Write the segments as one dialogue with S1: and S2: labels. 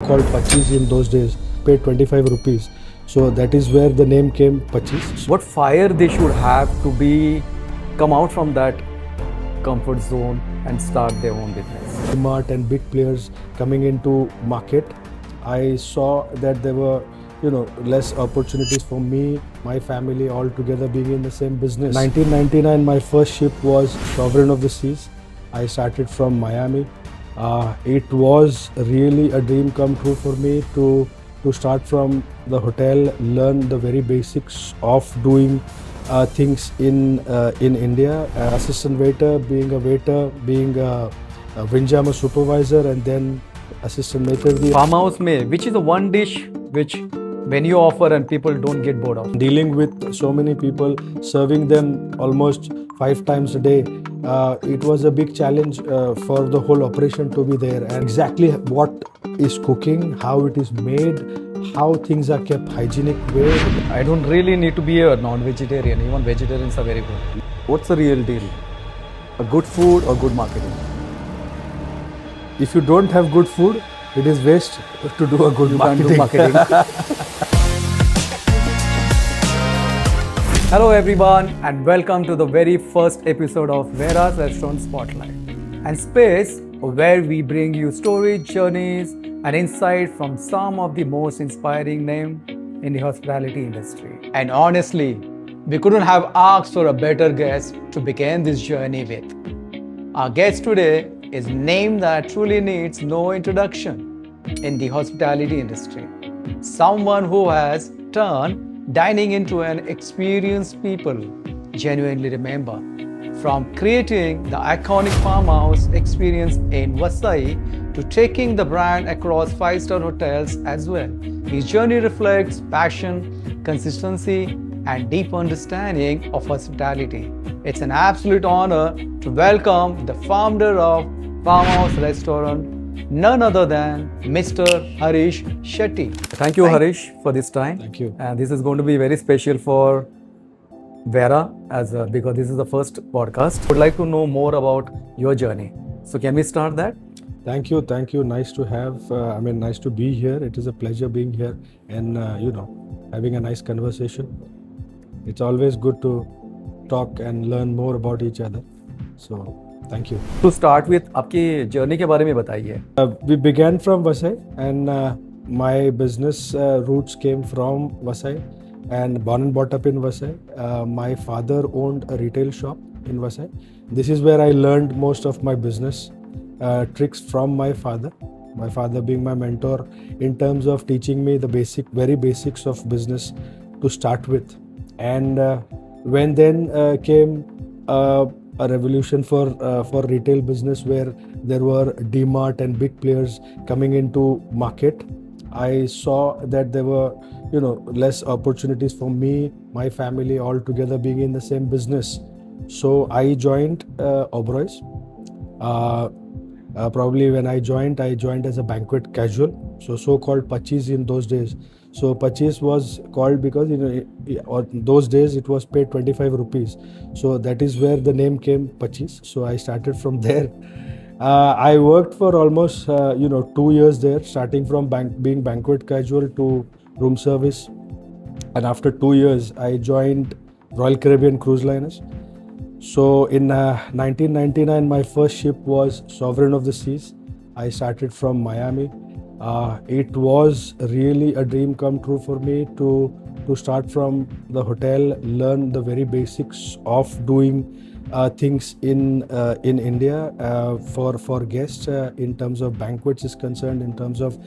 S1: called Pachis in those days, paid 25 rupees. So that is where the name came Pachis.
S2: What fire they should have to be come out from that comfort zone and start their own business.
S1: Mart and big players coming into market, I saw that there were less opportunities for me, my family all together being in the same business. 1999 my first ship was Sovereign of the Seas. I started from Miami. It was really a dream come true for me to start from the hotel, learn the very basics of doing things in India. Assistant waiter, being a waiter, being a Windjammer supervisor, and then assistant waiter.
S2: Farmhouse mein, which is the one dish which when you offer and people don't get bored of?
S1: Dealing with so many people, serving them almost 5 times a day, it was a big challenge for the whole operation to be there. And exactly what is cooking, how it is made, how things are kept hygienic way.
S2: I don't really need to be a non-vegetarian. Even vegetarians are very good. What's the real deal? A good food or good marketing?
S1: If you don't have good food, it is waste to do a good marketing.
S2: Can't do marketing. Hello everyone and welcome to the very first episode of Wera's Restaurant Spotlight, and space where we bring you stories, journeys and insight from some of the most inspiring names in the hospitality industry. And honestly, we couldn't have asked for a better guest to begin this journey with. Our guest today is a name that truly needs no introduction in the hospitality industry. Someone who has turned dining into an experience people genuinely remember. From creating the iconic farmhouse experience in Vasai to taking the brand across 5-star hotels as well, his journey reflects passion, consistency, and deep understanding of hospitality. It's an absolute honor to welcome the founder of Farmhouse Restaurant, none other than Mr. Harish Shetty. Thank you, Harish, for this time.
S1: Thank you.
S2: And this is going to be very special for Wera because this is the first podcast. I would like to know more about your journey. So can we start that?
S1: Thank you. Nice to have, nice to be here. It is a pleasure being here and, having a nice conversation. It's always good to talk and learn more about each other. So, thank you.
S2: To start with, आपकी journey के बारे में बताइए.
S1: We began from Vasai, and my business roots came from Vasai and born and brought up in Vasai. My father owned a retail shop in Vasai. This is where I learned most of my business tricks from my father. My father being my mentor in terms of teaching me the very basics of business to start with. And when then came a revolution for retail business where there were D-Mart and big players coming into market, I saw that there were less opportunities for me, my family all together being in the same business. So I joined Oberoi's. Probably when I joined as a banquet casual, so-called Pachis in those days. So Pachis was called because in those days it was paid 25 rupees. So that is where the name came Pachis. So I started from there. I worked for almost 2 years there, starting from being banquet casual to room service. And after 2 years, I joined Royal Caribbean Cruise Liners. So in 1999, my first ship was Sovereign of the Seas. I started from Miami. It was really a dream come true for me to start from the hotel, learn the very basics of doing things in India for guests in terms of banquets is concerned, in terms of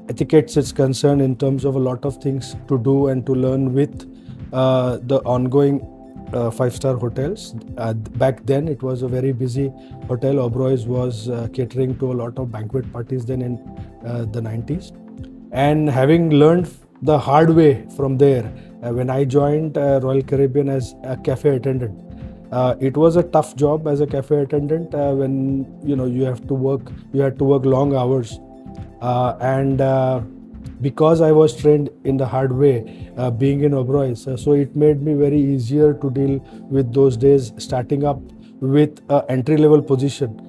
S1: etiquettes is concerned, in terms of a lot of things to do and to learn with the ongoing 5-star hotels. Back then it was a very busy hotel. Oberoi's was catering to a lot of banquet parties then in the 90s. And having learned the hard way from there, when I joined Royal Caribbean as a cafe attendant, it was a tough job as a cafe attendant when you had to work long hours, and because I was trained in the hard way, being in Oberoi's, so it made me very easier to deal with those days, starting up with an entry-level position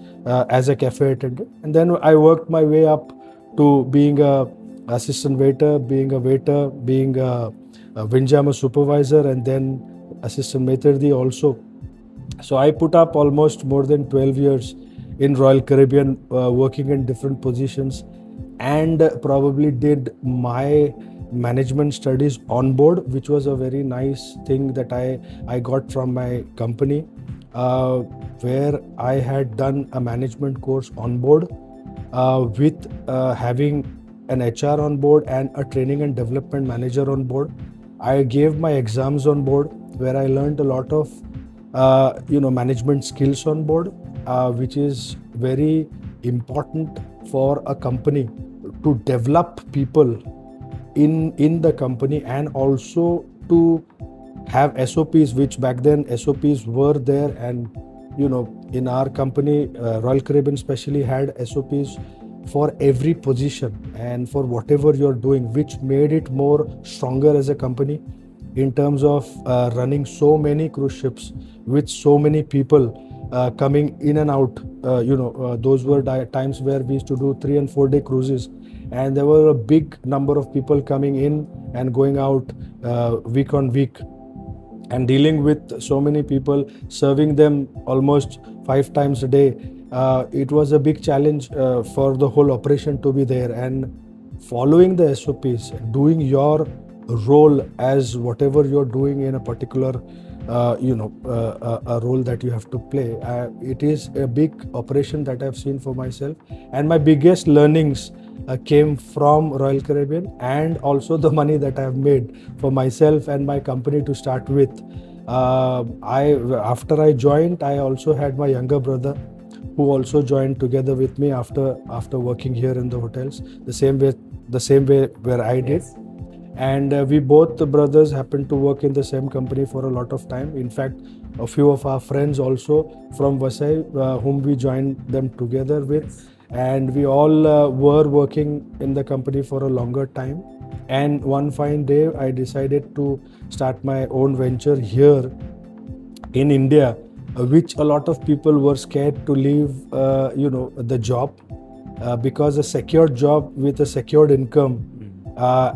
S1: as a cafe attendant. And then I worked my way up to being a assistant waiter, being a waiter, being a Windjammer supervisor, and then assistant maitre also. So I put up almost more than 12 years in Royal Caribbean, working in different positions, and probably did my management studies on board, which was a very nice thing that I got from my company, where I had done a management course on board, with having an HR on board and a training and development manager on board. I gave my exams on board, where I learned a lot of management skills on board, which is very important for a company to develop people in the company, and also to have SOPs, which back then SOPs were there. And in our company, Royal Caribbean especially had SOPs for every position and for whatever you're doing, which made it more stronger as a company in terms of running so many cruise ships with so many people coming in and out. Those were times where we used to do 3 and 4 day cruises, and there were a big number of people coming in and going out week on week, and dealing with so many people, serving them almost 5 times a day. It was a big challenge for the whole operation to be there, and following the SOPs, doing your role as whatever you're doing in a particular a role that you have to play. It is a big operation that I've seen for myself, and my biggest learnings came from Royal Caribbean, and also the money that I've made for myself and my company to start with. After I joined, I also had my younger brother, who also joined together with me after working here in the hotels, the same way where I did.
S2: Yes.
S1: And we both, the brothers, happened to work in the same company for a lot of time. In fact, a few of our friends also from Vasai, whom we joined them together with, and we all were working in the company for a longer time. And one fine day, I decided to start my own venture here in India, which a lot of people were scared to leave, the job, because a secured job with a secured income,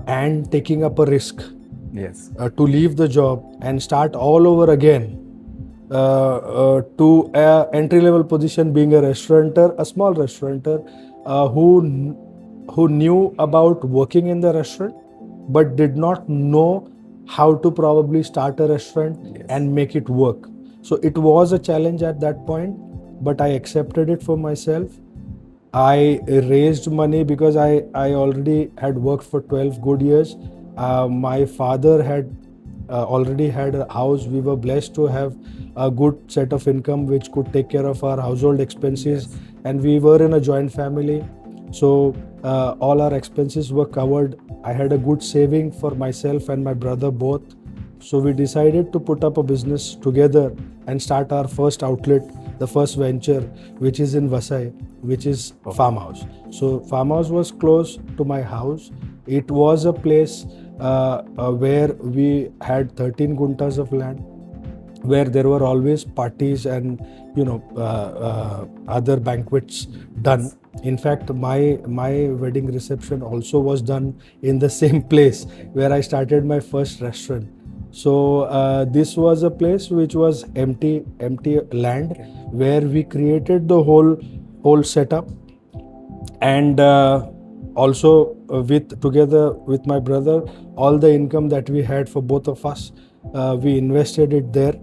S1: and taking up a risk,
S2: Yes.
S1: to leave the job and start all over again, to a entry level position, being a restaurateur, a small restaurateur, who knew about working in the restaurant but did not know how to probably start a restaurant.
S2: Yes.
S1: And make it work. So it was a challenge at that point, but I accepted it for myself. I raised money because I already had worked for 12 good years. My father had already had a house. We were blessed to have a good set of income which could take care of our household expenses.
S2: Yes.
S1: And we were in a joint family. So all our expenses were covered. I had a good saving for myself and my brother both. So we decided to put up a business together and start our first outlet, the first venture, which is in Vasai, which is Farmhouse. So Farmhouse was close to my house. It was a place where we had 13 guntas of land, where there were always parties and other banquets done. In fact, my wedding reception also was done in the same place where I started my first restaurant. So this was a place which was empty land, where we created the whole setup, and also together with my brother, all the income that we had for both of us, we invested it there.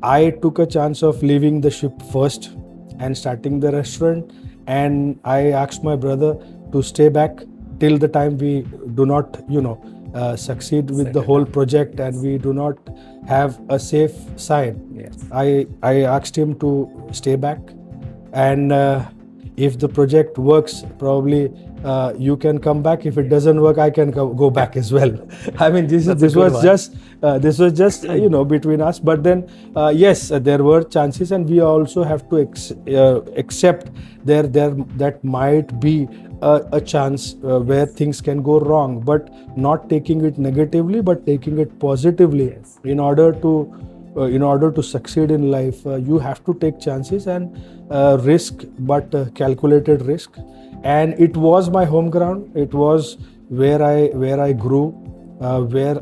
S1: I took a chance of leaving the ship first and starting the restaurant, and I asked my brother to stay back till the time we do not succeed with the whole project, and we do not have a safe sign.
S2: Yes.
S1: I asked him to stay back, and if the project works, probably you can come back. If it doesn't work, I can go back as well. I mean, this was just between us. But then yes, there were chances, and we also have to accept that might be a chance where things can go wrong, but not taking it negatively, but taking it positively.
S2: Yes.
S1: In order to in order to succeed in life, you have to take chances and risk, but calculated risk. And it was my home ground. It was where I grew, where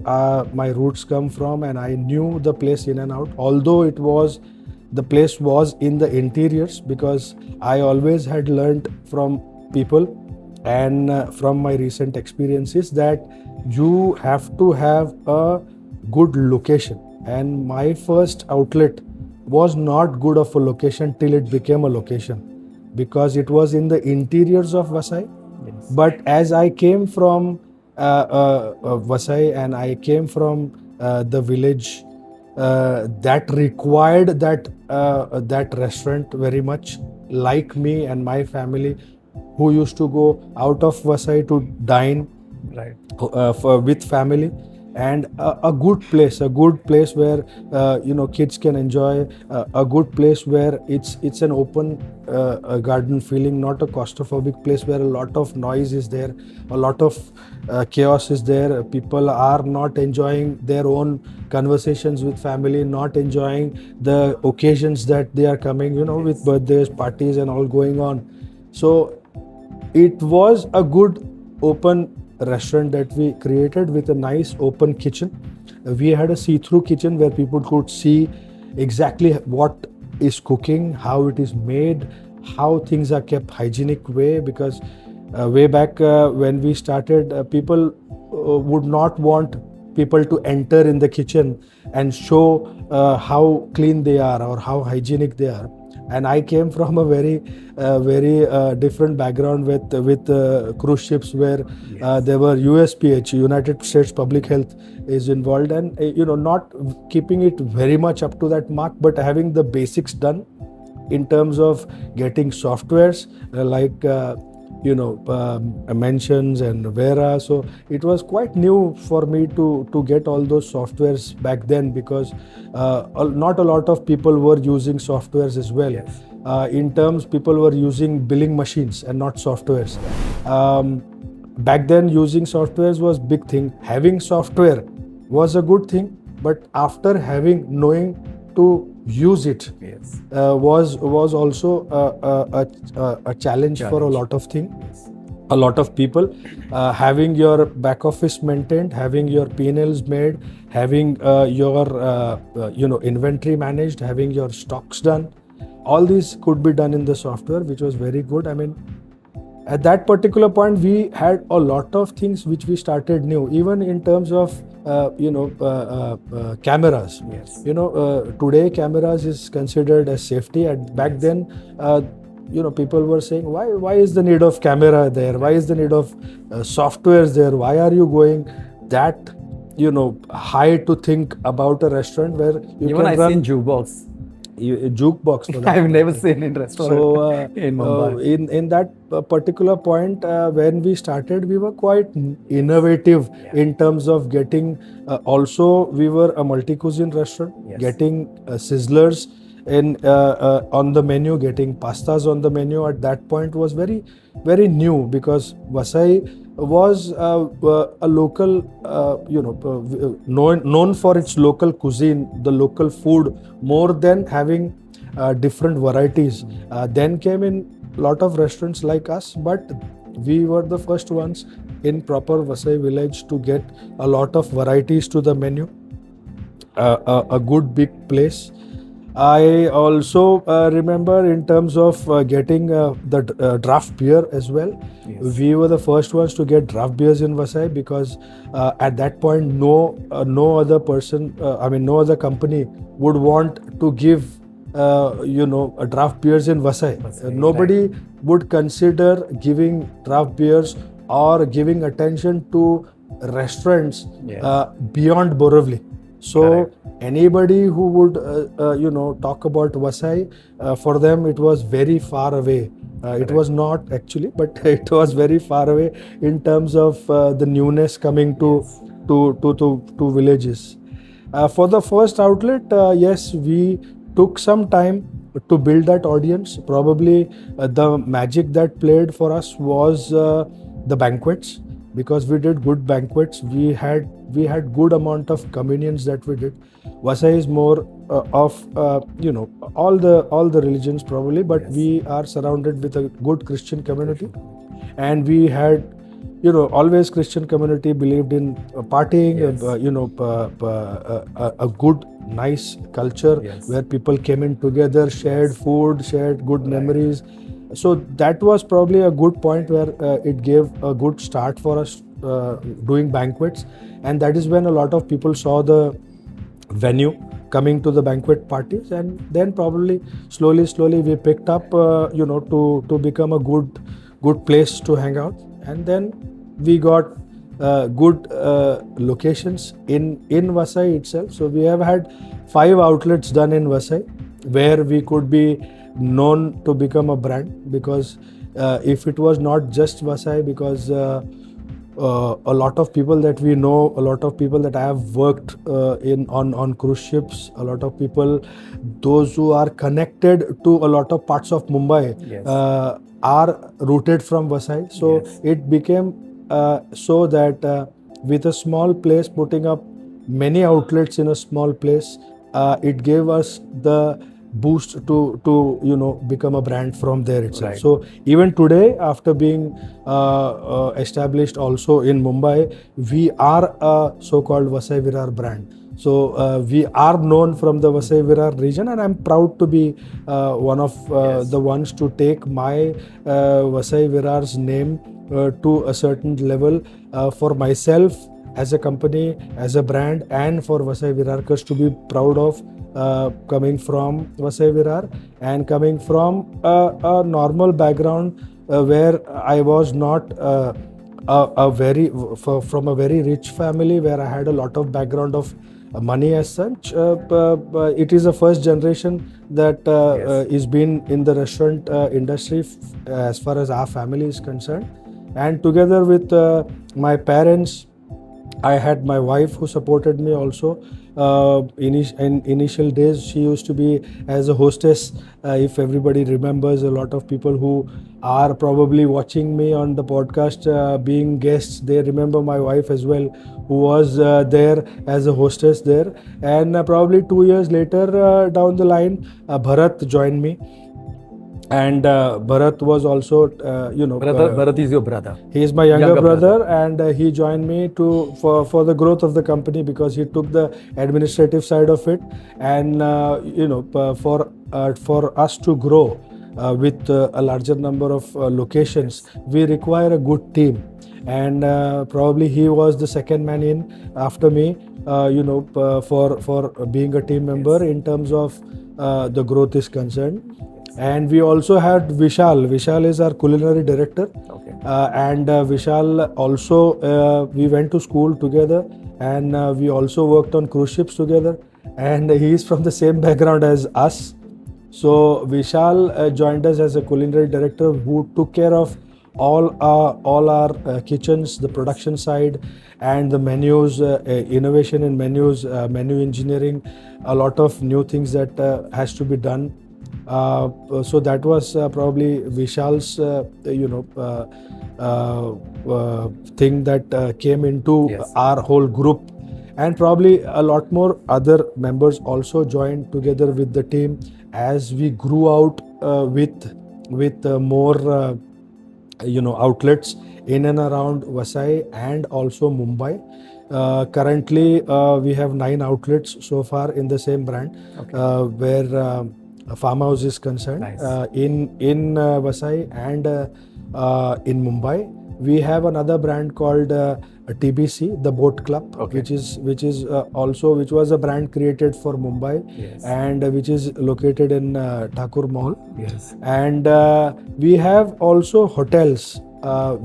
S1: my roots come from, and I knew the place in and out. Although the place was in the interiors, because I always had learned from people and from my recent experiences that you have to have a good location. And my first outlet was not good of a location till it became a location, because it was in the interiors of Vasai.
S2: Yes.
S1: But as I came from Vasai, and I came from the village that required that restaurant very much, like me and my family, who used to go out of Vasai to dine
S2: Right.
S1: with family, and a good place where kids can enjoy, a good place where it's an open garden feeling, not a claustrophobic place where a lot of noise is there, a lot of chaos is there. People are not enjoying their own conversations with family, not enjoying the occasions that they are coming, with birthdays, parties and all going on. So it was a good open restaurant that we created with a nice open kitchen. We had a see-through kitchen where people could see exactly what is cooking, how it is made, how things are kept hygienic way, because way back when we started, people would not want people to enter in the kitchen and show how clean they are or how hygienic they are. And I came from a very different background with cruise ships, where there were USPH, United States Public Health, is involved, and not keeping it very much up to that mark, but having the basics done in terms of getting softwares like mentions and Wera. So it was quite new for me to get all those softwares back then, because not a lot of people were using softwares as well.
S2: Yes.
S1: In terms, people were using billing machines and not softwares. Back then, using softwares was big thing. Having software was a good thing, but after knowing to use it,
S2: Yes.
S1: was also a challenge for a lot of things.
S2: Yes.
S1: A lot of people, having your back office maintained, having your P&Ls made, having your inventory managed, having your stocks done, all these could be done in the software, which was very good. I mean, at that particular point, we had a lot of things which we started new, even in terms of cameras.
S2: Yes.
S1: Today cameras is considered as safety, and back then people were saying, why is the need of camera there, why is the need of softwares there, why are you going that high to think about a restaurant where you
S2: Even
S1: can
S2: I've
S1: run
S2: seen jukebox.
S1: jukebox for that.
S2: I've never seen in restaurant
S1: So
S2: in Mumbai.
S1: in that particular point, when we started, we were quite innovative in terms of getting. Also, we were a multi-cuisine restaurant,
S2: Yes.
S1: getting sizzlers on the menu, getting pastas on the menu. At that point was very, very new, because Vasai was a local, known for its local cuisine, the local food, more than having different varieties. Then came in a lot of restaurants like us, but we were the first ones in proper Vasai village to get a lot of varieties to the menu. A good big place. I also remember in terms of getting the draft beer as well.
S2: Yes.
S1: We were the first ones to get draft beers in Vasai, because at that point no other person, no other company would want to give draft beers in Vasai. Nobody would consider giving draft beers or giving attention to restaurants
S2: Yes.
S1: beyond Borivali. So
S2: Correct.
S1: anybody who would talk about Vasai, for them it was very far away. It was not actually, but it was very far away in terms of the newness coming to villages. For the first outlet, yes, we took some time to build that audience. Probably the magic that played for us was the banquets, because we did good banquets. We had good amount of communions that we did. Vasai is more all the religions probably, but
S2: Yes.
S1: we are surrounded with a good Christian community, and we had, always Christian community believed in partying,
S2: Yes.
S1: a good, nice culture
S2: Yes.
S1: where people came in together, shared
S2: Yes.
S1: food, shared good
S2: Right.
S1: memories. So that was probably a good point where it gave a good start for us doing banquets, and that is when a lot of people saw the venue coming to the banquet parties, and then probably slowly we picked up to become a good place to hang out, and then we got good locations in Vasai itself. So we have had 5 outlets done in Vasai where we could be known to become a brand, because if it was not just Vasai, because a lot of people that we know, a lot of people that I have worked on cruise ships, a lot of people, those who are connected to a lot of parts of Mumbai,
S2: Yes.
S1: are rooted from Vasai. So
S2: Yes.
S1: it became so that with a small place, putting up many outlets in a small place, it gave us the boost to become a brand from there itself.
S2: Right.
S1: So even today, after being established also in Mumbai, we are a so-called Vasai-Virar brand. So we are known from the Vasai-Virar region, and I'm proud to be one of
S2: Yes.
S1: the ones to take my Vasai-Virar's name to a certain level for myself as a company, as a brand, and for Vasai-Virarkars to be proud of coming from Vasai-Virar and coming from a normal background where I was not from a very rich family, where I had a lot of background of money as such. It is the first generation that
S2: Yes.
S1: is been in the restaurant industry as far as our family is concerned, and together with my parents, I had my wife who supported me also. In initial days, she used to be as a hostess. If everybody remembers, a lot of people who are probably watching me on the podcast being guests, they remember my wife as well, who was there as a hostess there. And probably 2 years later down the line, Bharat joined me. And Bharat was also,
S2: Bharat is your brother.
S1: he is my younger brother,
S2: brother.
S1: and he joined me for the growth of the company, because he took the administrative side of it, and for us to grow with a larger number of locations, we require a good team, and probably he was the second man in after me, for being a team member in terms of the growth is concerned. And we also had Vishal. Vishal is our culinary director.
S2: Okay.
S1: And Vishal also, we went to school together, and we also worked on cruise ships together. And he is from the same background as us. So Vishal joined us as a culinary director who took care of all our kitchens, the production side, and the menus, innovation in menus, menu engineering, a lot of new things that has to be done. So that was probably Vishal's, thing that came into
S2: Yes.
S1: our whole group, and probably a lot more other members also joined together with the team as we grew out with more outlets in and around Vasai and also Mumbai. Currently, we have 9 outlets so far in the same brand,
S2: Okay.
S1: where Farmhouse is concerned.
S2: Nice.
S1: In Vasai and in Mumbai, we have another brand called TBC, the Boat Club,
S2: Okay.
S1: which is also, which was a brand created for Mumbai,
S2: Yes.
S1: and which is located in Thakur Mall.
S2: Yes.
S1: And we have also hotels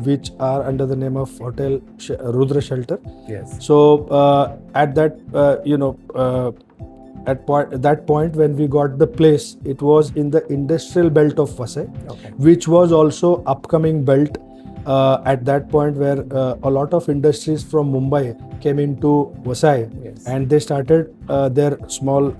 S1: which are under the name of Hotel Rudra Shelter.
S2: Yes.
S1: So at that at that point when we got the place, it was in the industrial belt of Vasai,
S2: Okay.
S1: which was also upcoming belt at that point, where a lot of industries from Mumbai came into Vasai,
S2: Yes.
S1: and they started their small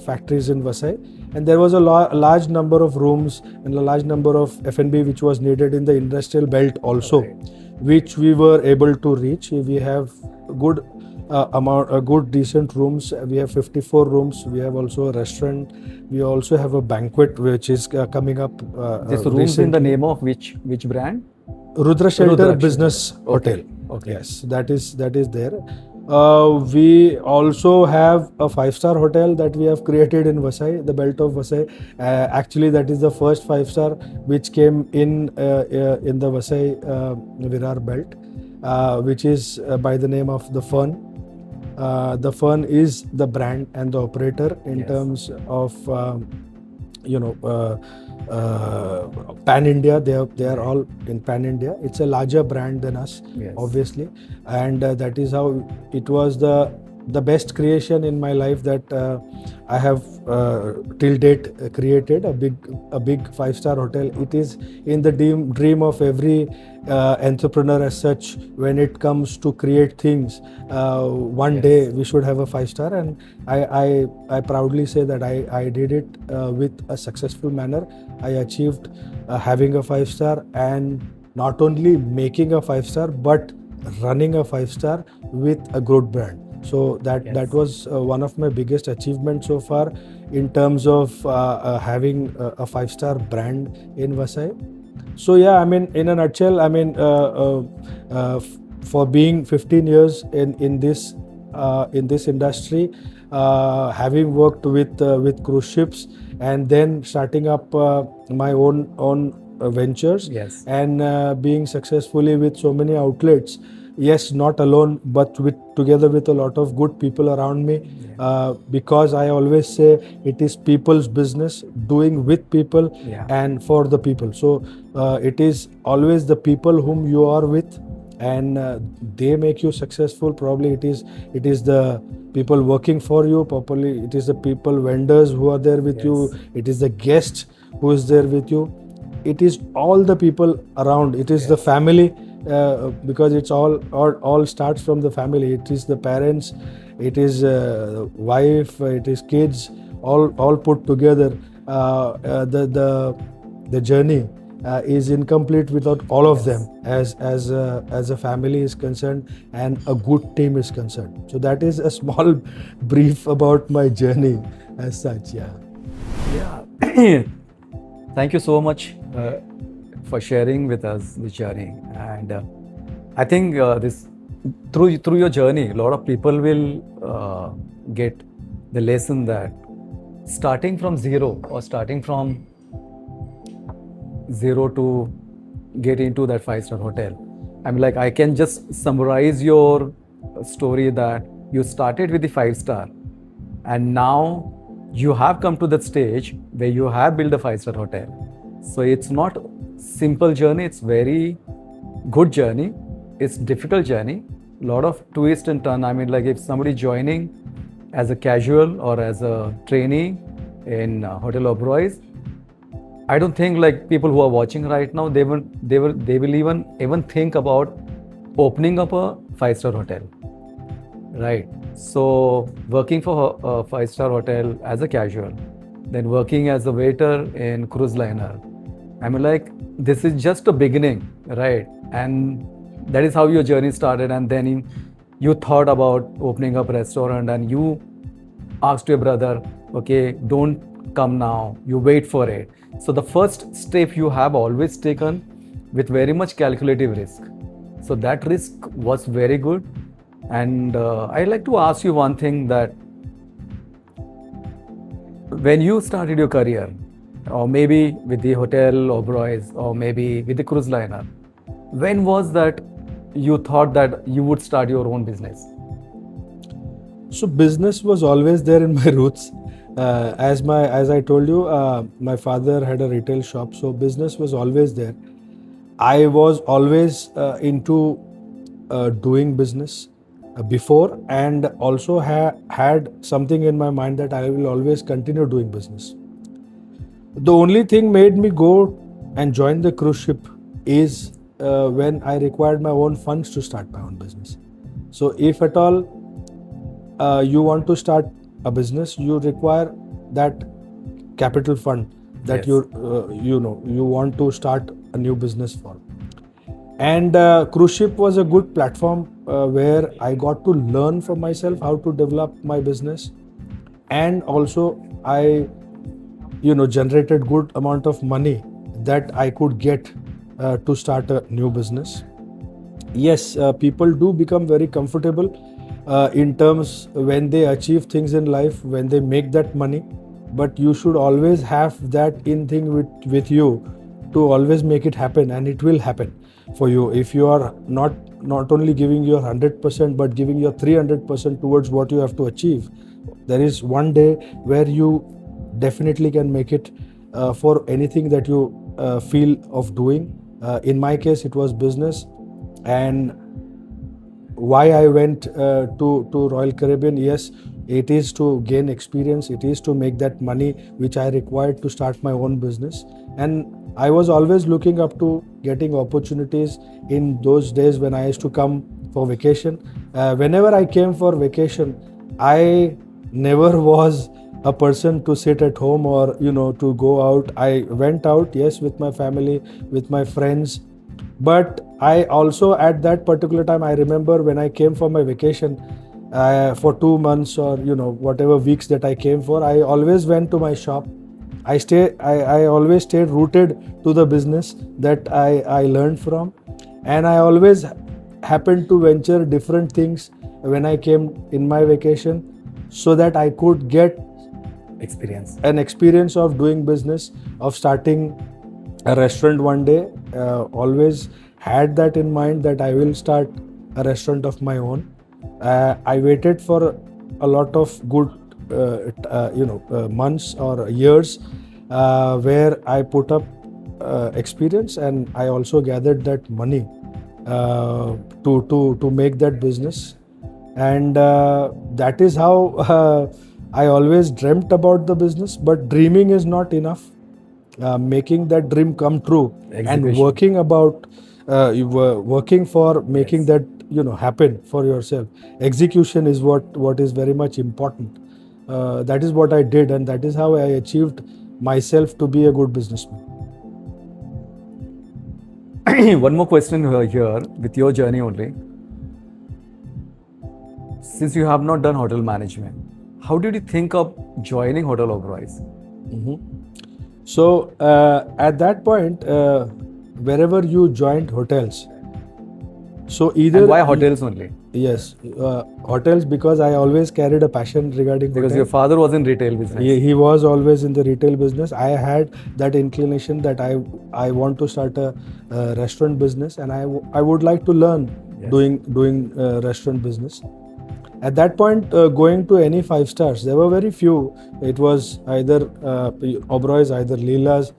S1: factories in Vasai. And there was a large number of rooms and a large number of F&B which was needed in the industrial belt also,
S2: Okay.
S1: which we were able to reach. We have good a good decent rooms. We have 54 rooms. We have also a restaurant. We also have a banquet which is coming up
S2: This rooms in the
S1: recently.
S2: name of which brand?
S1: Rudra Shelter
S2: Rudra
S1: Business
S2: Shelter.
S1: Hotel.
S2: Okay.
S1: Yes, that is there. We also have a 5-star hotel that we have created in Vasai, the belt of Vasai. Actually, that is the first 5-star which came in the Vasai-Virar belt, which is by the name of the Fern. The Fern is the brand and the operator in
S2: Yes.
S1: terms of pan India. They are all in pan India. It's a larger brand than us,
S2: Yes.
S1: obviously, and that is how it was the best creation in my life that I have till date created a big 5-star hotel. It is in the dream of every entrepreneur as such. When it comes to create things, one
S2: Yes.
S1: day we should have a 5-star, and I proudly say that I did it with a successful manner. I achieved having a 5-star, and not only making a 5-star but running a 5-star with a good brand. So that was one of my biggest achievements so far in terms of having a 5-star brand in Vasai. So yeah, I mean, in a nutshell, I mean, for being 15 years in this industry, having worked with cruise ships, and then starting up my own ventures,
S2: Yes.
S1: and being successfully with so many outlets. Yes, not alone, but together with a lot of good people around me. Because I always say it is people's business, doing with people and for the people. So it is always the people whom you are with, and they make you successful. Probably it is the people working for you. Probably it is the people, vendors who are there with you. It is the guest who is there with you. It is all the people around. It is the family. Because it's all starts from the family. It is the parents, it is wife, it is kids, all put together. The journey is incomplete without all of them, as a family is concerned and a good team is concerned. So that is a small brief about my journey as such. Yeah.
S2: Thank you so much for sharing with us the journey, and I think this through your journey, a lot of people will get the lesson that starting from zero, or starting from zero to get into that 5-star hotel. I mean, like, I can just summarize your story that you started with the 5-star, and now you have come to that stage where you have built a 5-star hotel. So it's not simple journey, it's very good journey, it's difficult journey, lot of twist and turn. I mean, like, if somebody joining as a casual or as a trainee in Hotel Oberoi's, I don't think, like, people who are watching right now, they will even think about opening up a 5-star hotel, right? So working for a 5-star hotel as a casual, then working as a waiter in cruise liner, I mean, like, this is just a beginning, right? And that is how your journey started. And then you thought about opening up a restaurant, and you asked your brother, okay, don't come now, you wait for it. So the first step you have always taken with very much calculative risk. So that risk was very good. And I'd like to ask you one thing, that when you started your career, or maybe with the Hotel Oberoi's, or maybe with the cruise liner, when was that you thought that you would start your own business?
S1: So business was always there in my roots. As I told you, my father had a retail shop, so business was always there. I was always into doing business before, and also had something in my mind that I will always continue doing business. The only thing made me go and join the cruise ship is when I required my own funds to start my own business. So if at all you want to start a business, you require that capital fund that you want to start a new business for. And cruise ship was a good platform where I got to learn for myself how to develop my business, and also I generated good amount of money that I could get to start a new business. Yes, people do become very comfortable in terms when they achieve things in life, when they make that money, but you should always have that in thing with you to always make it happen, and it will happen for you if you are not only giving your 100% but giving your 300% towards what you have to achieve. There is one day where you definitely can make it for anything that you feel of doing. In my case, it was business. And why I went to Royal Caribbean, yes, it is to gain experience, it is to make that money which I required to start my own business. And I was always looking up to getting opportunities in those days when I used to come for vacation. Whenever I came for vacation, I never was a person to sit at home or to go out. I went out, yes, with my family, with my friends. But I also, at that particular time, I remember when I came for my vacation for 2 months or whatever weeks that I came for, I always went to my shop. I always stayed rooted to the business that I learned from, and I always happened to venture different things when I came in my vacation, so that I could get an experience of doing business, of starting a restaurant one day. Always had that in mind that I will start a restaurant of my own. I waited for a lot of good months or years where I put up experience, and I also gathered that money to make that business. And that is how I always dreamt about the business. But dreaming is not enough. Making that dream come true and working about working for making that happen for yourself. Execution is what is very much important. That is what I did, and that is how I achieved myself to be a good businessman.
S2: One more question here with your journey only. Since you have not done hotel management, how did you think of joining Hotel Oberoi's?
S1: So at that point, wherever you joined hotels, so either
S2: and why hotels only?
S1: Yes, hotels, because I always carried a passion regarding
S2: because
S1: hotel.
S2: Your father was in retail business.
S1: He was always in the retail business. I had that inclination that I want to start a restaurant business, and I would like to learn doing restaurant business. At that point, going to any 5 stars, there were very few. It was either Oberoi's, either Leela's,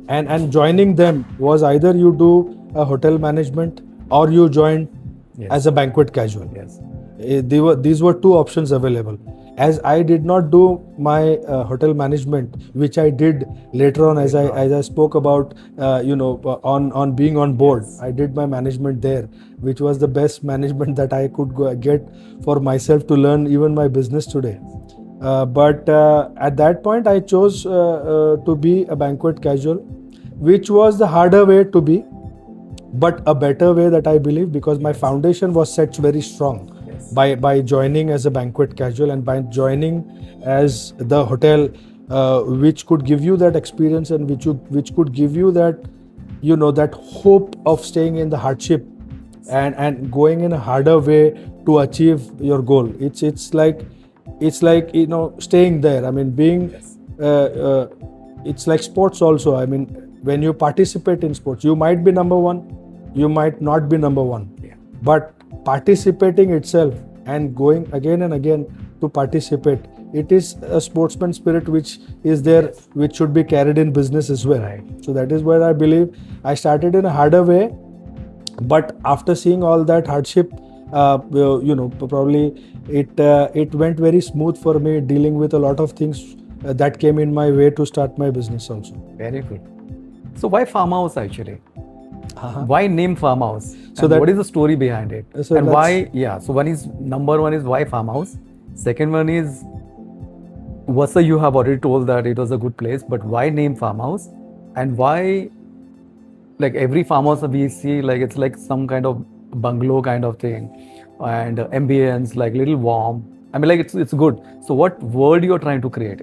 S1: and joining them was either you do a hotel management or you join as a banquet casual.
S2: Yes.
S1: These were 2 options available. As I did not do my hotel management, which I did later on, as I spoke about, on being on board. Yes. I did my management there, which was the best management that I could get for myself to learn even my business today. But at that point, I chose to be a banquet casual, which was the harder way to be, but a better way that I believe, because my foundation was set very strong. By joining as a banquet casual and by joining as the hotel, which could give you that experience and which could give you that that hope of staying in the hardship and going in a harder way to achieve your goal. It's like staying there. I mean, being it's like sports also. I mean, when you participate in sports, you might be number one, you might not be number one, but participating itself and going again and again to participate, it is a sportsman spirit which is there, which should be carried in business as well. So that is where I believe I started in a harder way, but after seeing all that hardship, probably it went very smooth for me, dealing with a lot of things that came in my way to start my business also.
S2: Very good. So why Farmhouse actually? Why name Farmhouse?
S1: So
S2: what is the story behind it?
S1: So
S2: and why? Yeah. So number one is why Farmhouse. Second one is Vasai. You have already told that it was a good place, but why name Farmhouse? And why, like every farmhouse we see, like it's like some kind of bungalow kind of thing, and ambience like little warm. I mean, like it's good. So what world you're trying to create?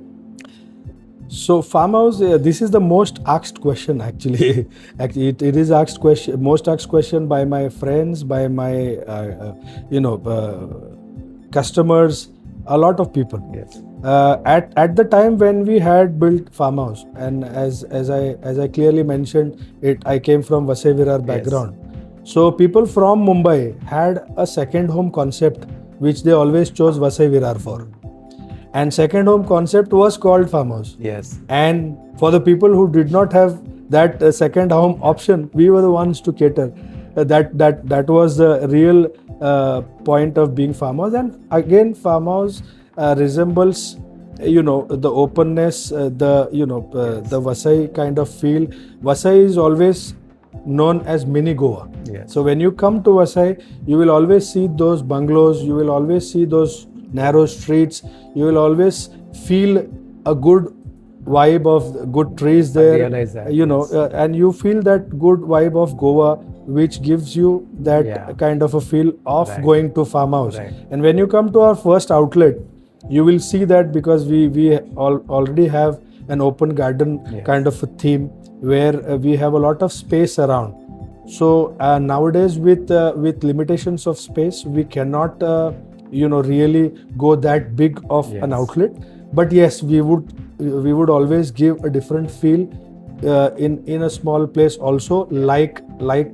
S1: So farmhouse, this is the most asked question actually. Actually, it is most asked question by my friends, by my customers, a lot of people.
S2: Yes.
S1: At the time when we had built farmhouse, and as I clearly mentioned, I came from Vasai-Virar background. So people from Mumbai had a second home concept, which they always chose Vasai-Virar for. And second home concept was called farmhouse.
S2: Yes.
S1: And for the people who did not have that second home option, we were the ones to cater. That was the real point of being farmhouse. And again, farmhouse resembles, the openness, the Vasai kind of feel. Vasai is always known as mini Goa.
S2: Yes.
S1: So when you come to Vasai, you will always see those bungalows. You will always see those narrow streets. You will always feel a good vibe of good trees there.
S2: I realize that,
S1: and you feel that good vibe of Goa, which gives you that kind of a feel of going to farmhouse.
S2: Right.
S1: And when you come to our first outlet, you will see that because we already have an open garden kind of a theme where we have a lot of space around. So nowadays with limitations of space, we cannot really go that big of an outlet. But yes, we would always give a different feel in a small place also, like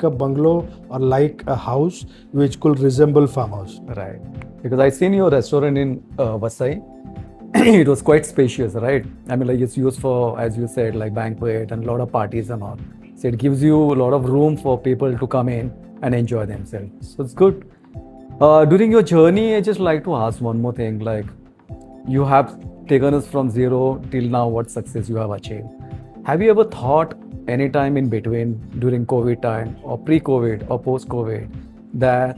S1: a bungalow or like a house which could resemble farmhouse.
S2: Right. Because I seen your restaurant in Vasai. It was quite spacious, right? I mean, like it's used for, as you said, like banquet and a lot of parties and all. So it gives you a lot of room for people to come in and enjoy themselves. So it's good. During your journey, I just like to ask one more thing. Like, you have taken us from zero till now, what success you have achieved. Have you ever thought any time in between, during COVID time or pre-COVID or post-COVID, that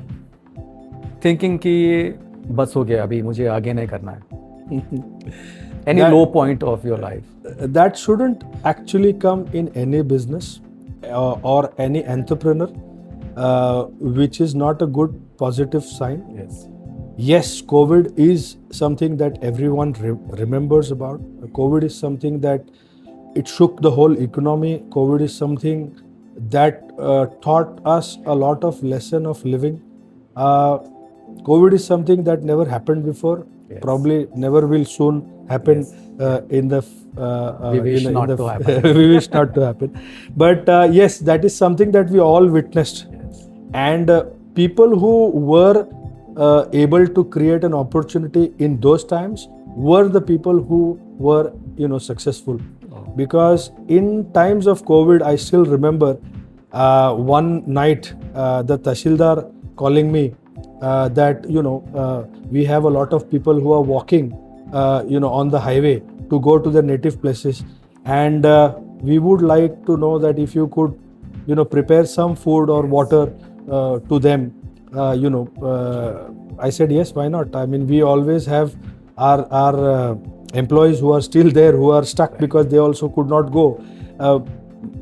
S2: thinking कि बस हो गया अभी मुझे आगे नहीं करना है? Any low point of your life?
S1: That shouldn't actually come in any business or any entrepreneur, which is not a good positive sign. Yes, COVID is something that everyone remembers about. COVID is something that it shook the whole economy. COVID is something that taught us a lot of lesson of living. COVID is something that never happened before. Probably never will soon happen in the
S2: we wish not to happen.
S1: We wish not to happen. But yes, that is something that we all witnessed. And people who were able to create an opportunity in those times were the people who were successful. Because in times of COVID, I still remember one night the Tahsildar calling me that we have a lot of people who are walking on the highway to go to their native places, and we would like to know that if you could prepare some food or water to them. I said yes, why not? I mean, we always have our employees who are still there, who are stuck because they also could not go.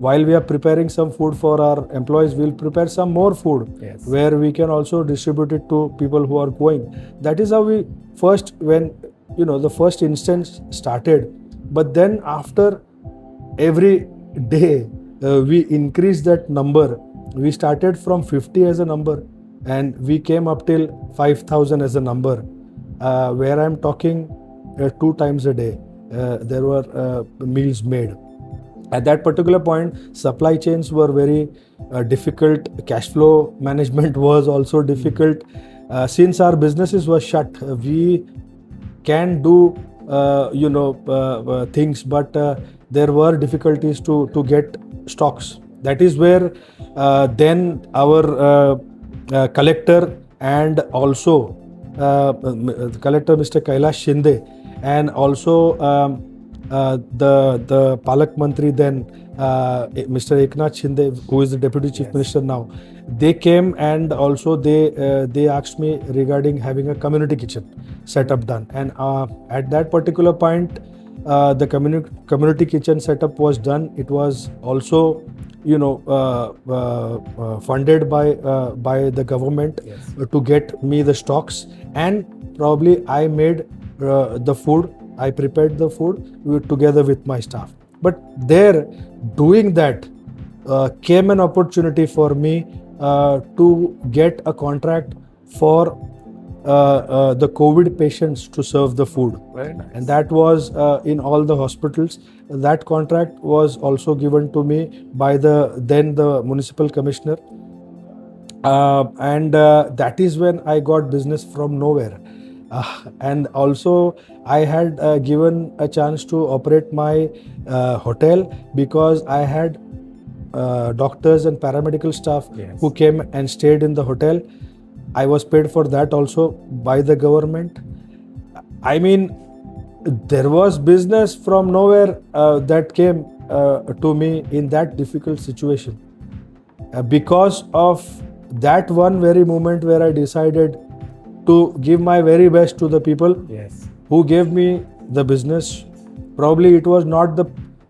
S1: While we are preparing some food for our employees, we'll prepare some more food where we can also distribute it to people who are going. That is how we first, when the first instance started. But then after every day, we increased that number. We started from 50 as a number and we came up till 5,000 as a number, where I'm talking 2 times a day. There were meals made. At that particular point, supply chains were very difficult. Cash flow management was also difficult. Since our businesses were shut, we can do things, but there were difficulties to get stocks. That is where then our collector and also collector Mr. Kailash Shinde and also the Palak Mantri then, Mr. Eknath Shinde, who is the Deputy Chief Minister now, they came and also they asked me regarding having a community kitchen setup done. And at that particular point, the community kitchen setup was done. It was also funded by the government
S2: Yes.
S1: to get me the stocks, and probably I made the food. I prepared the food together with my staff. But there, doing that, came an opportunity for me to get a contract for the COVID patients to serve the food.
S2: Very nice.
S1: And that was in all the hospitals. That contract was also given to me by the municipal commissioner. And that is when I got business from nowhere. And also I had given a chance to operate my hotel, because I had doctors and paramedical staff
S2: Yes.
S1: who came and stayed in the hotel. I was paid for that also by the government. I mean, there was business from nowhere that came to me in that difficult situation. Because of that one very moment where I decided to give my very best to the people
S2: Yes.
S1: who gave me the business. Probably it was not the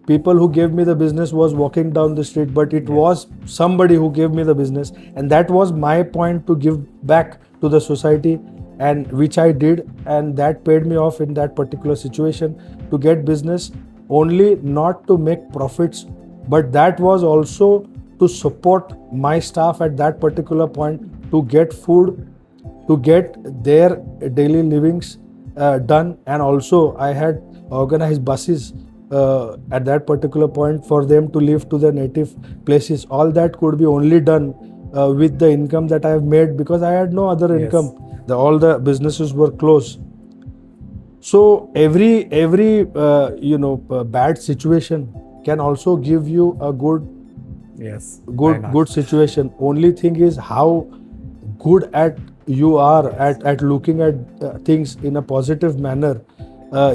S1: people who gave me the business was walking down the street, but it was somebody who gave me the business, and that was my point to give back to the society, and which I did, and that paid me off in that particular situation to get business, only not to make profits, but that was also to support my staff at that particular point, to get food, to get their daily livings done. And also I had organized buses at that particular point for them to live to their native places. All that could be only done with the income that I have made, because I had no other income. All the businesses were closed. So every bad situation can also give you a good
S2: Yes. Very nice.
S1: good situation. Only thing is how good at you are at looking at things in a positive manner.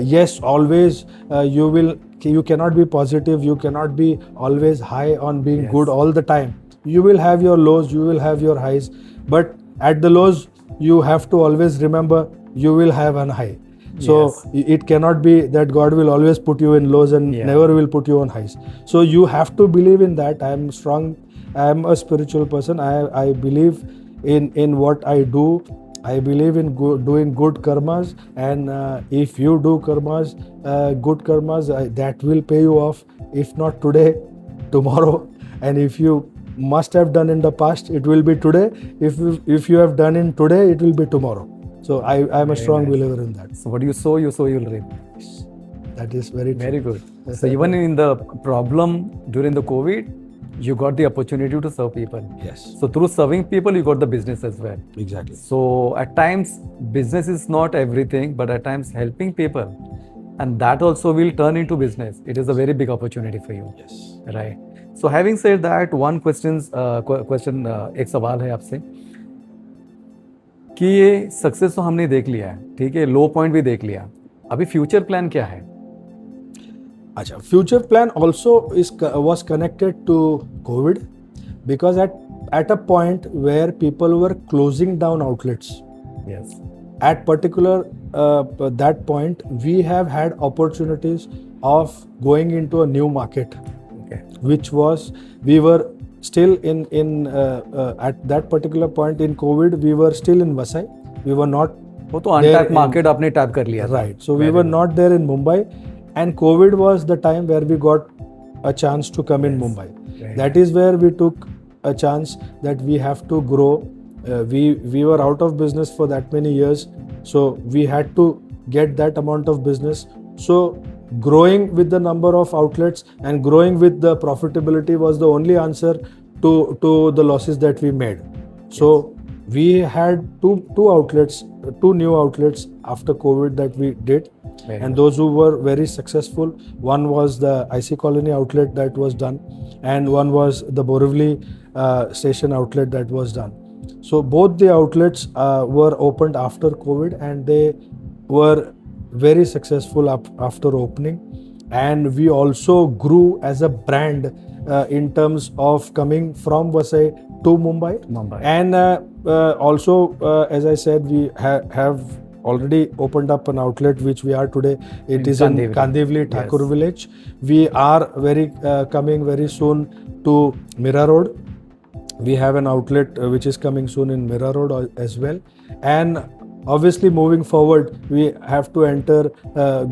S1: Yes, always you cannot be positive, you cannot be always high on being good all the time. You will have your lows, you will have your highs, but at the lows you have to always remember you will have an high. So it cannot be that God will always put you in lows and never will put you on highs. So you have to believe in that. I am strong. I am a spiritual person. I believe in what I do. I believe in doing good karmas, and if you do karmas, good karmas, that will pay you off. If not today, tomorrow, and if you must have done in the past, it will be today. If you have done in today, it will be tomorrow. So I am a strong believer in that.
S2: So what you sow, you will reap.
S1: That is very true.
S2: Very good. So even in the problem during the COVID, you got the opportunity to serve people.
S1: Yes.
S2: So through serving people, you got the business as well.
S1: Exactly.
S2: So at times, business is not everything, but at times helping people, and that also will turn into business. It is a very big opportunity for you.
S1: Yes.
S2: Right. So having said that, one question एक सवाल है आपसे कि ये success तो हमने देख लिया है, ठीक है, लो पॉइंट भी देख लिया, अभी फ्यूचर प्लान क्या है?
S1: Acha, future plan also was connected to COVID, because at a point where people were closing down outlets.
S2: Yes.
S1: At particular that point, we have had opportunities of going into a new market, which was we were still in at that particular point in COVID, we were still in Vasai. We were not.
S2: वो तो untapped market आपने tap कर लिया.
S1: Right. So we were not there in Mumbai, and COVID was the time where we got a chance to come in Mumbai. That is where we took a chance that we have to grow. We were out of business for that many years, so we had to get that amount of business. So growing with the number of outlets and growing with the profitability was the only answer to the losses that we made. So we had two outlets, two new outlets after COVID that we did. And those who were very successful, one was the IC Colony outlet that was done, and one was the Borivali station outlet that was done. So both the outlets were opened after COVID, and they were very successful after opening. And we also grew as a brand in terms of coming from Vasai to Mumbai. And also, as I said, we have already opened up an outlet which we are today. It
S2: In
S1: is in
S2: Kandivali.
S1: Kandivali, Thakur
S2: Yes.
S1: village. We are coming very soon to Mira Road. We have an outlet which is coming soon in Mira Road as well. And obviously moving forward, we have to enter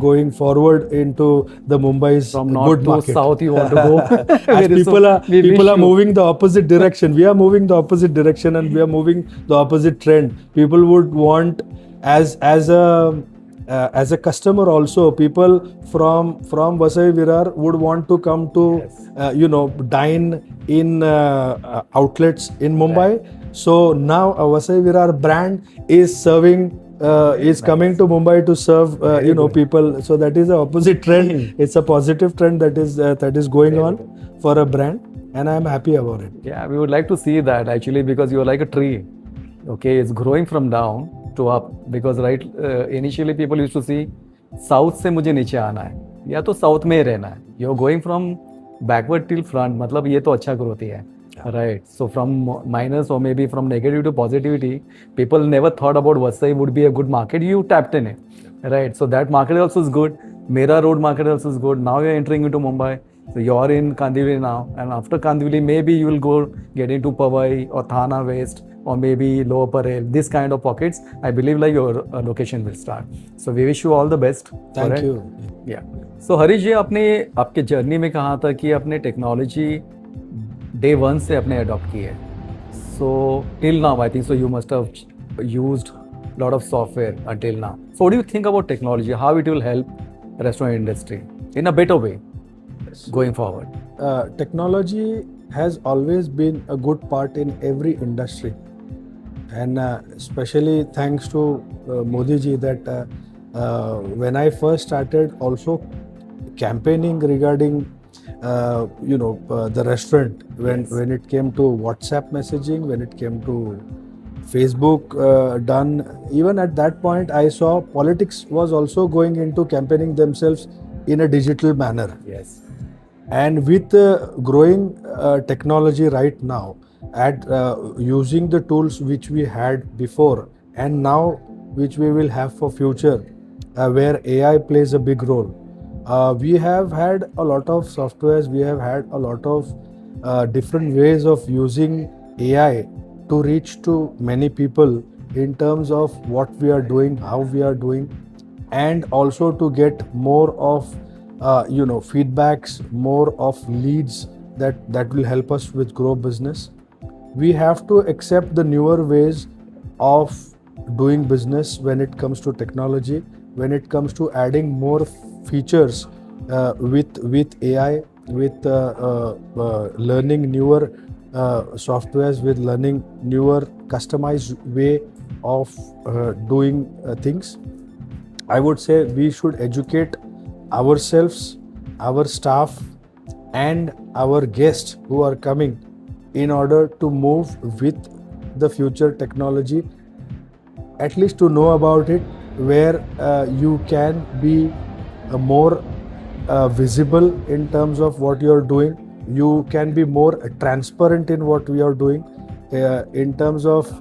S1: going forward into the Mumbai's
S2: From north
S1: good
S2: to
S1: market.
S2: south, you want to go.
S1: As
S2: Very soon. We
S1: people
S2: wish
S1: are
S2: you.
S1: moving the opposite direction. We are moving the opposite direction, and we are moving the opposite trend. People would want as a customer also, people from Vasai-Virar would want to come to
S2: Yes.
S1: dine in outlets in Mumbai. So now a Vasai-Virar brand is serving is coming to Mumbai to serve
S2: Very good.
S1: people. So that is the opposite trend. It's a positive trend that is going
S2: Very
S1: on for a brand, and I am happy about it.
S2: Yeah, we would like to see that actually, because you're like a tree. Okay, it's growing from down to up, because right initially people used to see south से मुझे नीचे आना है या तो south में ही रहना है. You're going from backward till front. मतलब ये तो अच्छा growth ही है. Right. So from minus or maybe from negative to positivity, people never thought about Vasai would be a good market. You tapped in it. Right. So that market also is good. Mera Road market also is good. Now you're entering into Mumbai. So you're in Kandivali now. And after Kandivali, maybe you will go get into Powai or Thana West or maybe Lower Parel. This kind of pockets, I believe like your location will start. So we wish you all the best. for
S1: Thank
S2: it.
S1: you.
S2: Yeah. So Harish जी, आपने आपके journey में कहा था कि आपने technology day one से आपने adopt की है. So till now I think so you must have used lot of software until now. So what do you think about technology? How it will help restaurant industry in a better way going forward?
S1: Technology has always been a good part in every industry, and especially thanks to Modi ji that when I first started also campaigning regarding the restaurant, when it came to WhatsApp messaging, when it came to Facebook done, even at that point I saw politics was also going into campaigning themselves in a digital manner.
S2: Yes.
S1: And with growing technology right now, at using the tools which we had before and now which we will have for future, where AI plays a big role, we have had a lot of softwares, we have had a lot of different ways of using AI to reach to many people in terms of what we are doing, how we are doing, and also to get more of feedbacks, more of leads that will help us with grow business. We have to accept the newer ways of doing business when it comes to technology, when it comes to adding more features with AI, with learning newer softwares, with learning newer customized way of doing things. I would say we should educate ourselves, our staff, and our guests who are coming in order to move with the future technology, at least to know about it, where you can be more visible in terms of what you are doing. You can be more transparent in what we are doing in terms of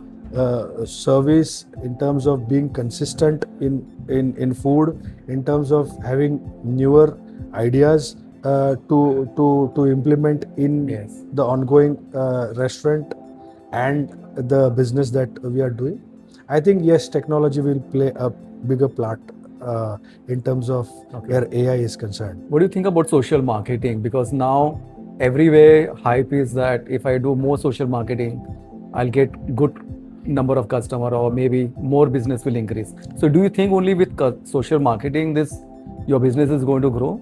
S1: service, in terms of being consistent in food, in terms of having newer ideas to implement in
S2: Yes.
S1: the ongoing restaurant and the business that we are doing. I think yes, technology will play a bigger part in terms of where AI is concerned.
S2: What do you think about social marketing? Because now everywhere hype is that if I do more social marketing, I'll get good number of customer or maybe more business will increase. So do you think only with social marketing your business is going to grow?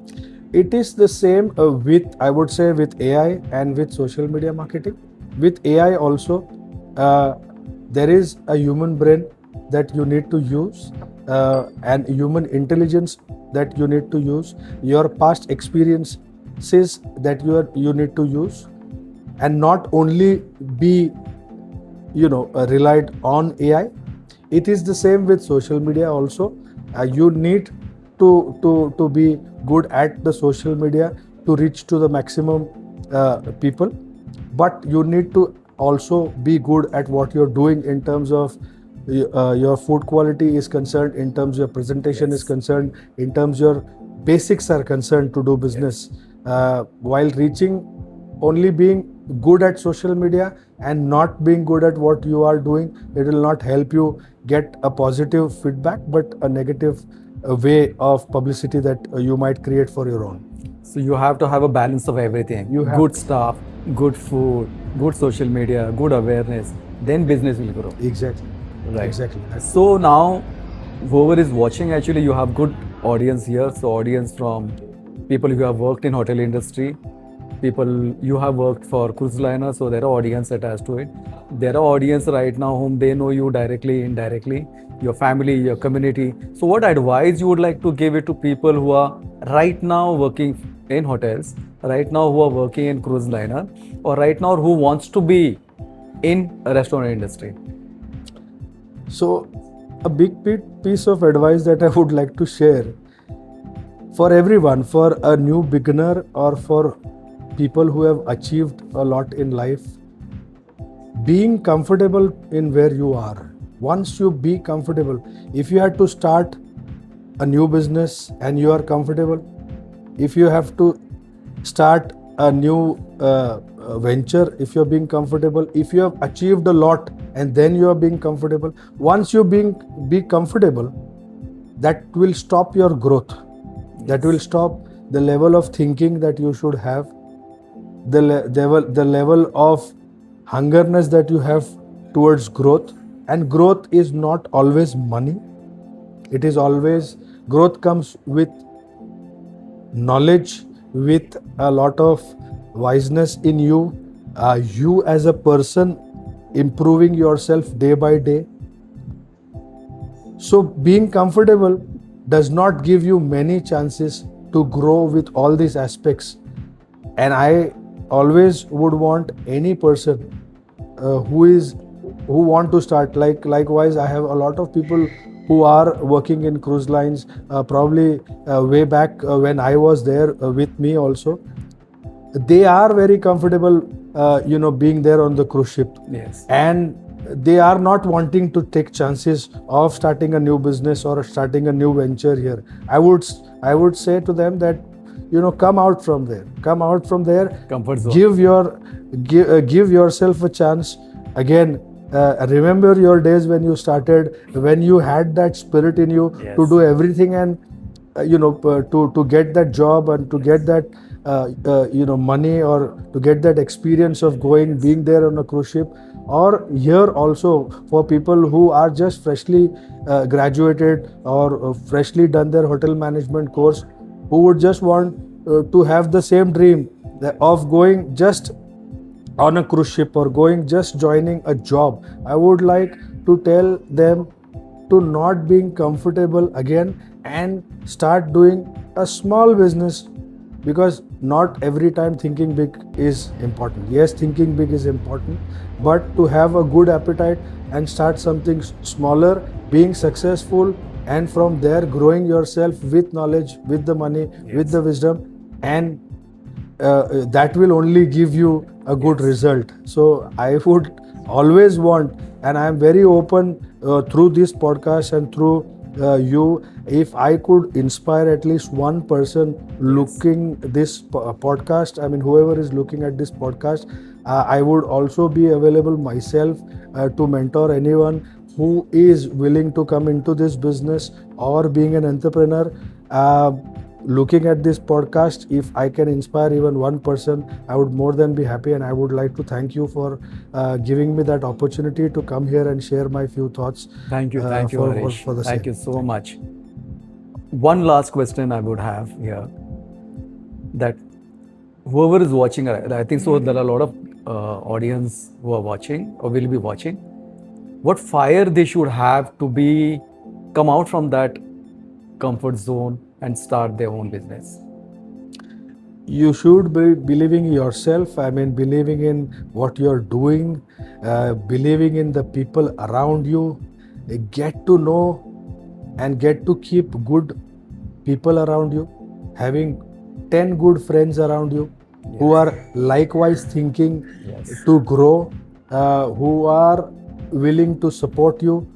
S1: It is the same with, I would say, with AI and with social media marketing. With AI also, there is a human brain that you need to use and human intelligence that you need to use, your past experiences that you need to use, and not only be relied on AI. It is the same with social media also. You need to be good at the social media to reach to the maximum people, but you need to also be good at what you're doing in terms of your food quality is concerned, in terms your presentation is concerned, in terms your basics are concerned to do business, while reaching, only being good at social media and not being good at what you are doing, it will not help you get a positive feedback, but a negative way of publicity that you might create for your own.
S2: So you have to have a balance of everything.
S1: You have
S2: good
S1: to.
S2: staff, good food, good social media, good awareness. Then business will grow.
S1: Exactly.
S2: Right.
S1: Exactly.
S2: So now, whoever is watching, actually, you have good audience here. So audience from people who have worked in hotel industry, people you have worked for cruise liner. So there are audience attached to it. There are audience right now whom they know you directly, indirectly, your family, your community. So what advice you would like to give it to people who are right now working in hotels, right now who are working in cruise liner, or right now who wants to be in a restaurant industry?
S1: So, a big piece of advice that I would like to share for everyone, for a new beginner or for people who have achieved a lot in life, being comfortable in where you are. Once you be comfortable, if you had to start a new business and you are comfortable, if you have to start a new venture, if you're being comfortable, if you have achieved a lot and then you are being comfortable, once you be comfortable, that will stop your growth. That will stop the level of thinking that you should have, the level of hungerness that you have towards growth. And growth is not always money. It is always, growth comes with knowledge, with a lot of wiseness in you, you as a person improving yourself day by day. So being comfortable does not give you many chances to grow with all these aspects. And I always would want any person who want to start, likewise I have a lot of people who are working in cruise lines, probably way back when I was there with me also. They are very comfortable, being there on the cruise ship.
S2: Yes.
S1: And they are not wanting to take chances of starting a new business or starting a new venture here. I would say to them that, come out from there. Come out from there.
S2: Comfort zone.
S1: Give yourself a chance. Again, remember your days when you started, when you had that spirit in you to do everything and to get that job and to get that money, or to get that experience of being there on a cruise ship. Or here also, for people who are just freshly graduated or freshly done their hotel management course, who would just want to have the same dream of going just on a cruise ship or just joining a job. I would like to tell them to not being comfortable again and start doing a small business, because not every time thinking big is important. Yes, thinking big is important, but to have a good appetite and start something smaller, being successful, and from there growing yourself with knowledge, with the money, with the wisdom, and that will only give you a good result. So I would always want, and I am very open through this podcast and through you, if I could inspire at least one person looking this podcast, I mean whoever is looking at this podcast, I would also be available myself to mentor anyone who is willing to come into this business or being an entrepreneur. Looking at this podcast, if I can inspire even one person, I would more than be happy. And I would like to thank you for giving me that opportunity to come here and share my few thoughts.
S2: Thank you, Harish. Thank you so much. One last question I would have here, that whoever is watching, I think so there are a lot of audience who are watching or will be watching. What fire they should have to come out from that comfort zone and start their own business?
S1: You should be believing in yourself. I mean, believing in what you're doing, believing in the people around you. Get to know and get to keep good people around you. Having 10 good friends around you who are likewise thinking to grow, who are willing to support you,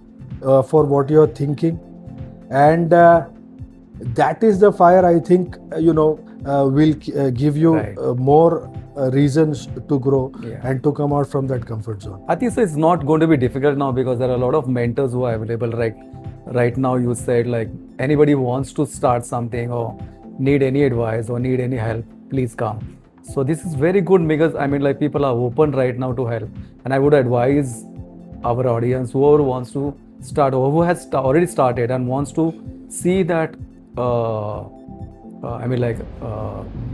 S1: for what you're thinking, and that is the fire I think will give you
S2: Right.
S1: more reasons to grow
S2: Yeah.
S1: and to come out from that comfort zone.
S2: I think so it's not going to be difficult now because there are a lot of mentors who are available right now. You said like anybody who wants to start something or need any advice or need any help, please come. So this is very good because I mean like people are open right now to help, and I would advise our audience, whoever wants to start or who has already started and wants to see that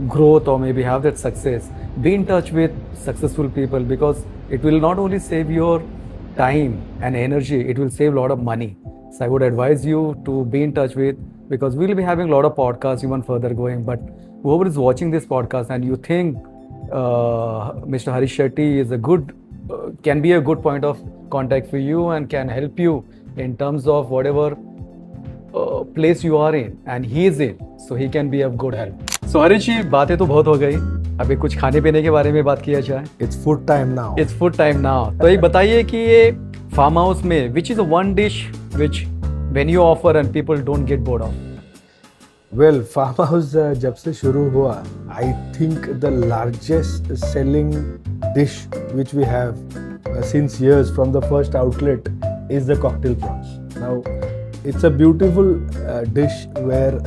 S2: growth or maybe have that success, be in touch with successful people because it will not only save your time and energy, it will save a lot of money. So I would advise you to be in touch with, because we'll be having a lot of podcasts even further going, but whoever is watching this podcast and you think Mr. Harish Shetty is can be a good point of contact for you and can help you in terms of whatever place you are in and he is in, so he can be of good help. So Harish जी, बातें तो बहुत हो गई, अभी कुछ खाने पीने के बारे में बात किया जाए.
S1: It's food time now.
S2: It's food time now. तो एक बताइए कि ये फार्म हाउस में which is the one dish which when you offer and people don't get bored of?
S1: Well, Farmhouse जब से शुरू हुआ, I think the largest selling dish which we have since years from the first outlet is the cocktail prawns. Now, it's a beautiful dish where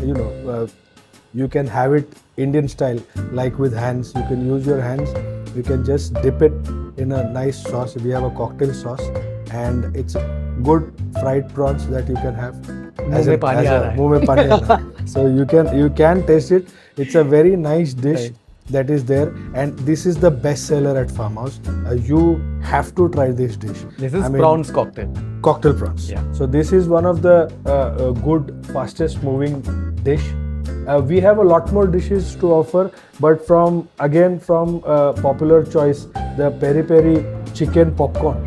S1: you can have it Indian style, like with hands. You can use your hands. You can just dip it in a nice sauce. We have a cocktail sauce, and it's good fried prawns that you can have.
S2: मुंह में पानी आ रहा है.
S1: मुंह में पानी आ रहा है. So you can taste it. It's a very nice dish.
S2: Right.
S1: That is there, and this is the best seller at Farmhouse. You have to try this dish.
S2: This is prawns cocktail.
S1: Cocktail prawns.
S2: Yeah.
S1: So this is one of the good, fastest moving dish. We have a lot more dishes to offer, but from popular choice, the peri peri chicken popcorn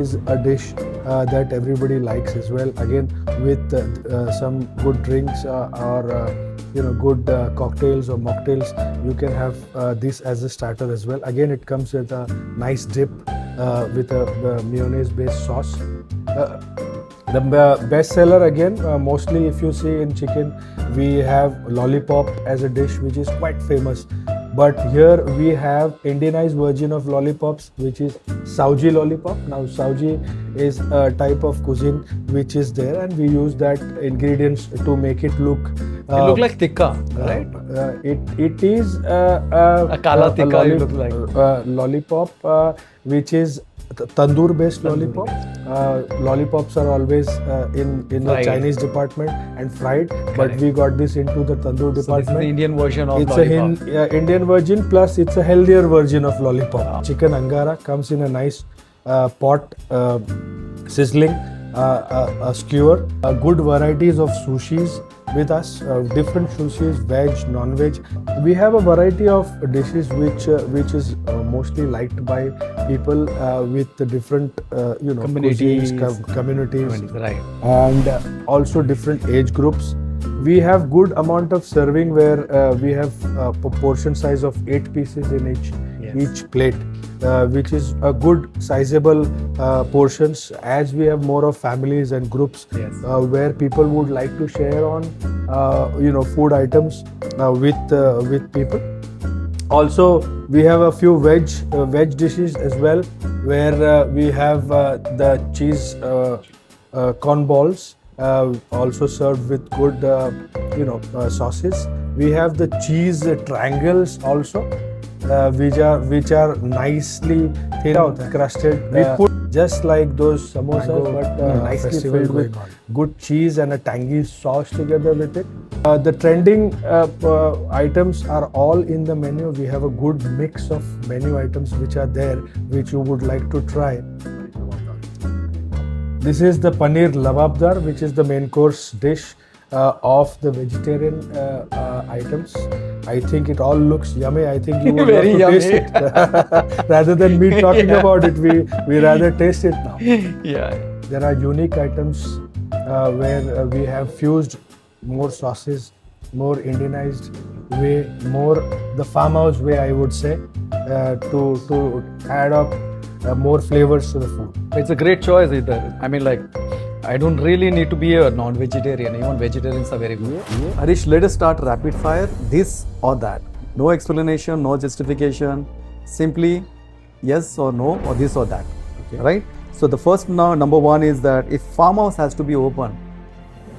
S1: is a dish that everybody likes as well. Again, with some good drinks or good cocktails or mocktails, you can have this as a starter as well. Again, it comes with a nice dip with a mayonnaise-based sauce. The best seller again, mostly if you see in chicken, we have lollipop as a dish which is quite famous. But here we have Indianized version of lollipops, which is Sauji lollipop. Now Sauji is a type of cuisine which is there, and we use that ingredients to make it look.
S2: It look like tikka, right?
S1: It is a
S2: kala tikka. It look like
S1: lollipop, which is tandoor based lollipop. Lollipops are always in the
S2: Fried.
S1: Chinese department and fried, but
S2: Correct.
S1: we got this into the tandoor
S2: So this
S1: department.
S2: is the Indian version of
S1: It's
S2: lollipop.
S1: a Indian version, plus it's a healthier version of lollipop.
S2: Wow.
S1: Chicken angara comes in a nice pot, sizzling, a skewer. Good varieties of sushis with us, different sushis, veg, non-veg. We have a variety of dishes which is mostly liked by people with the different
S2: Communities.
S1: communities,
S2: Right.
S1: and also different age groups. We have good amount of serving where we have portion size of 8 pieces in each plate, which is a good sizable portions, as we have more of families and groups.
S2: Yes.
S1: Where people would like to share on food items with people. Also, we have a few veg dishes as well, where we have the cheese corn balls, also served with good sauces. We have the cheese triangles also, which are nicely thin out, crusted. We put just like those samosas, but nicely filled with good cheese and a tangy sauce together with it. The trending items are all in the menu. We have a good mix of menu items which are there, which you would like to try. This is the paneer lavabdar, which is the main course dish of the vegetarian items. I think it all looks yummy. I think you would love to taste it. Rather than me talking about it, we rather taste it now.
S2: Yeah.
S1: There are unique items where we have fused more sauces, more Indianized way, more the farmhouse way, I would say, to add up more flavors to the food.
S2: It's a great choice either. I mean, like I don't really need to be a non-vegetarian. Even vegetarians are very good. Harish, let us start rapid fire. This or that. No explanation, no justification. Simply yes or no, or this or that.
S1: Okay.
S2: Right? So the first number one is that if farmhouse has to be open,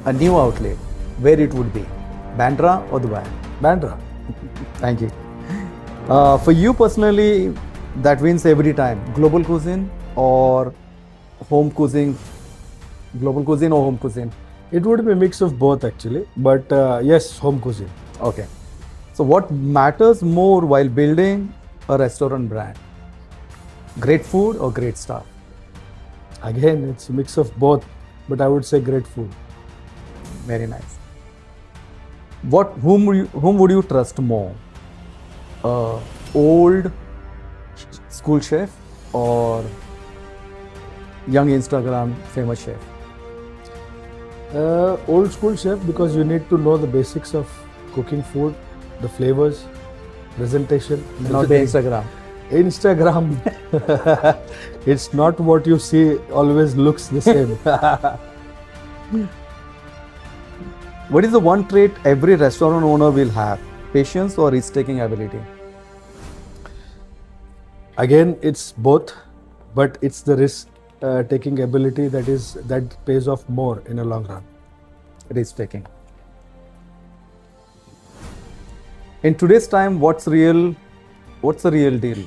S2: a new outlet, where it would be? Bandra or Dubai?
S1: Bandra.
S2: Thank you. For you personally, that wins every time. Global cuisine or home cuisine? Global cuisine or home cuisine?
S1: It would be a mix of both actually, but yes, home cuisine.
S2: Okay. So what matters more while building a restaurant brand? Great food or great staff?
S1: Again, it's a mix of both, but I would say great food.
S2: Very nice. Whom would you trust more? Old school chef or young Instagram famous chef?
S1: Old school chef, because you need to know the basics of cooking food, the flavors, presentation.
S2: Not the Instagram.
S1: Instagram, it's not what you see always looks the same.
S2: What is the one trait every restaurant owner will have? Patience or risk-taking ability?
S1: Again, it's both, but it's the risk taking ability that pays off more in a long run.
S2: Risk-taking. In today's time, what's the real deal?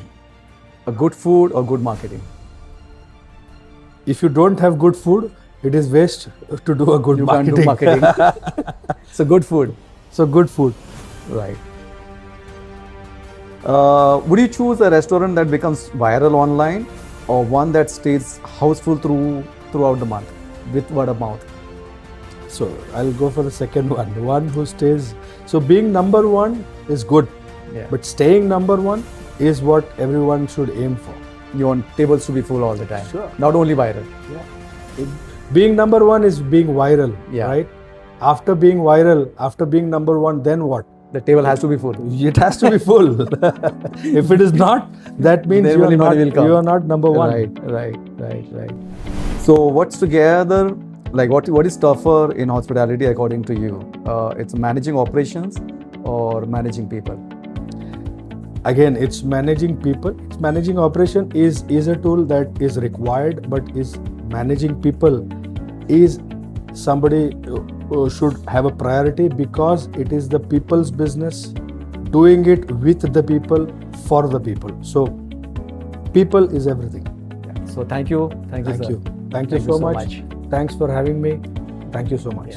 S2: A good food or good marketing?
S1: If you don't have good food, it is waste to do a good marketing.
S2: You can't do marketing. So good food.
S1: So good food.
S2: Right. Would you choose a restaurant that becomes viral online or one that stays houseful throughout the month with word of mouth?
S1: So I'll go for the second one. The one who stays. So being number one is good, but staying number one is what everyone should aim for.
S2: You want tables to be full all the time.
S1: Sure.
S2: Not only viral.
S1: Yeah. Being number one is being viral, right? After being viral, after being number one, then what?
S2: The table has to be full.
S1: It has to be full. If it is not, that means you are not number one.
S2: Right. So what's together? Like what is tougher in hospitality according to you? It's managing operations or managing people?
S1: Again, it's managing people. It's managing operation is a tool that is required, but is managing people is somebody should have a priority, because it is the people's business, doing it with the people, for the people. So people is everything.
S2: So thank you. Thank you so much.
S1: Thanks for having me. Thank you so much.